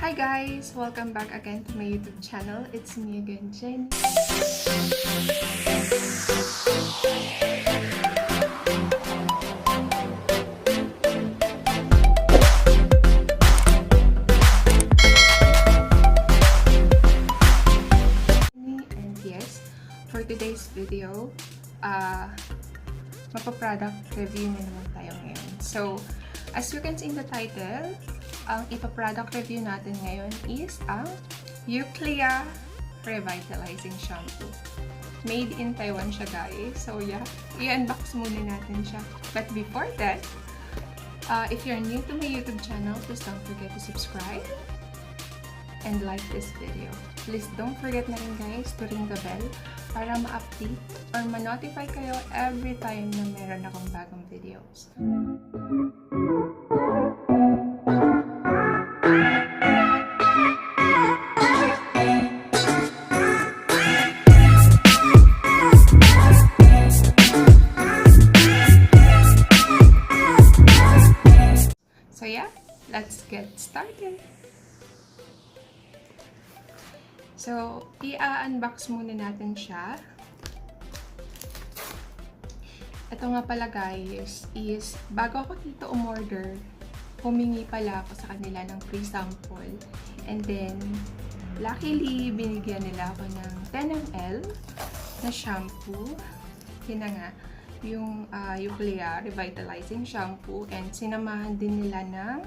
Hi guys! Welcome back again to my YouTube channel. It's me again, Jenny. And yes, for today's video, mapa-product review na naman tayo ngayon. So, as you can see in the title, ang ipa-product review natin ngayon is ang EUKLEIA Revitalizing Shampoo. Made in Taiwan siya, guys. So yeah, i-unbox muna natin siya. But before that, if you're new to my YouTube channel, please don't forget to subscribe and like this video. Please don't forget na rin, guys, to ring the bell para ma-update or ma-notify kayo every time na meron akong bagong videos. So yeah, let's get started. So, i-unbox muna natin siya. Ito nga pala, guys, is bago ako dito umorder, humingi pala ako sa kanila ng free sample. And then, luckily, binigyan nila ako ng 10 ml na shampoo. Yun na nga, yung EUKLEIA Revitalizing Shampoo, and sinamahan din nila ng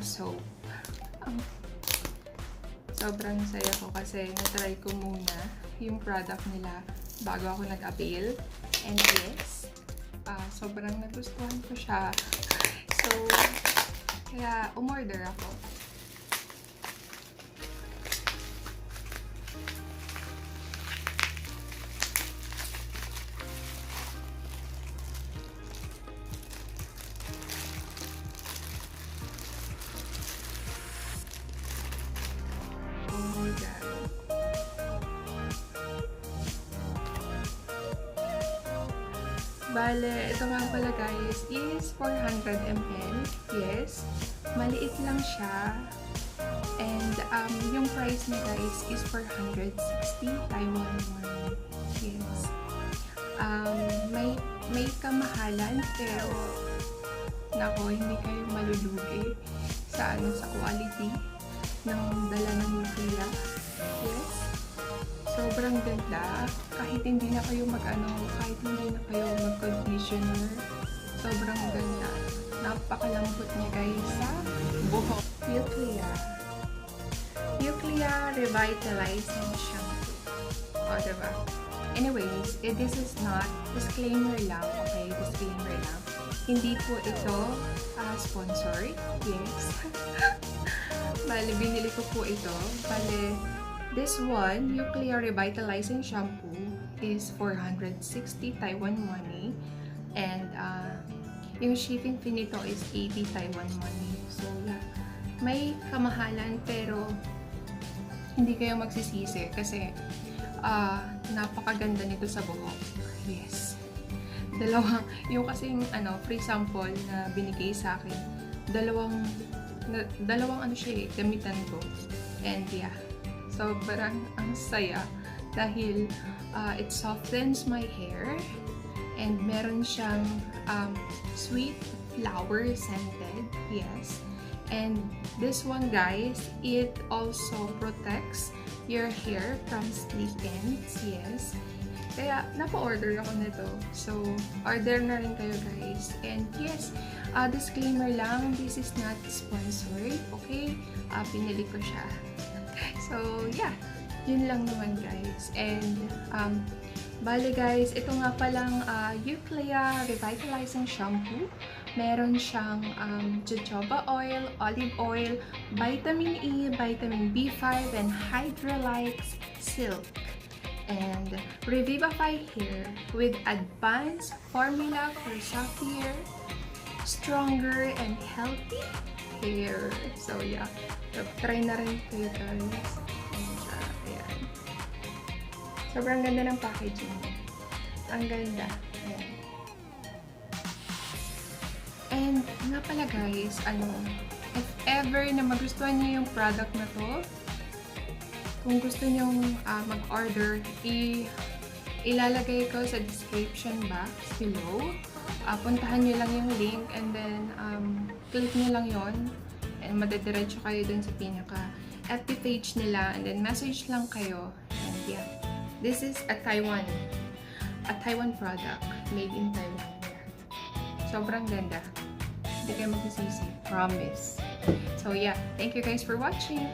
soap. Sobrang saya ko kasi natry ko muna yung product nila bago ako nag-avail. And yes, sobrang nagustuhan ko siya. So, kaya umorder ako. Bale, ito nga pala, guys, is 400 ml. Yes, maliit lang siya. And yung price niya, guys, is 460 Taiwan money. Yes. May kamahalan, pero nako, hindi kayo malulugi sa quality ng dala ng EUKLEIA. Yes. Sobrang ganda. Kahit hindi na kayo mag-conditioner, sobrang ganda. Napakalambot niya, guys, sa buhok. EUKLEIA Revitalizing Shampoo. O, diba? Anyways, this is not disclaimer lang, okay? Disclaimer lang. Hindi po ito sponsored. Yes. Bale, binili ko po ito. Bale, this one, EUKLEIA Revitalizing Shampoo, is 460 Taiwan money. And yung shipping fee nito is 80 Taiwan money. So, yeah, may kamahalan, pero hindi kayo magsisisi kasi napakaganda nito sa buhok. Yes. Yung kasing free sample na binigay sa akin, dalawang siya, gamitan ko. And yeah, sobrang ang saya dahil it softens my hair, and meron siyang sweet flower scented. Yes. And this one, guys, it also protects your hair from split ends. Yes. Kaya napa-order ako nito. So, order na rin kayo, guys. And yes, disclaimer lang, this is not sponsored. Okay? Pinili ko siya. So, yeah. Yun lang naman, guys. And, bale, guys, ito nga palang EUKLEIA Revitalizing Shampoo. Meron siyang jojoba oil, olive oil, vitamin E, vitamin B5, and hydrolyte silk. And revivify hair with advanced formula for softer, stronger, and healthy hair. So, yeah. Try na rin kayo, guys. Ayan. Sobrang ganda ng packaging. Ang ganda. Ayan. And nga pala, guys, If ever na magustuhan niyo yung product na to, kung gusto niyo mag-order, ilalagay ko sa description box below. Puntahan niyo lang yung link and then click niyo lang yon and madadiretso kayo dun sa pinaka FB page nila and then message lang kayo. And yeah, this is a Taiwan product made in Taiwan. Sobrang ganda. Hindi kayo magsisisi. Promise. So yeah, thank you guys for watching.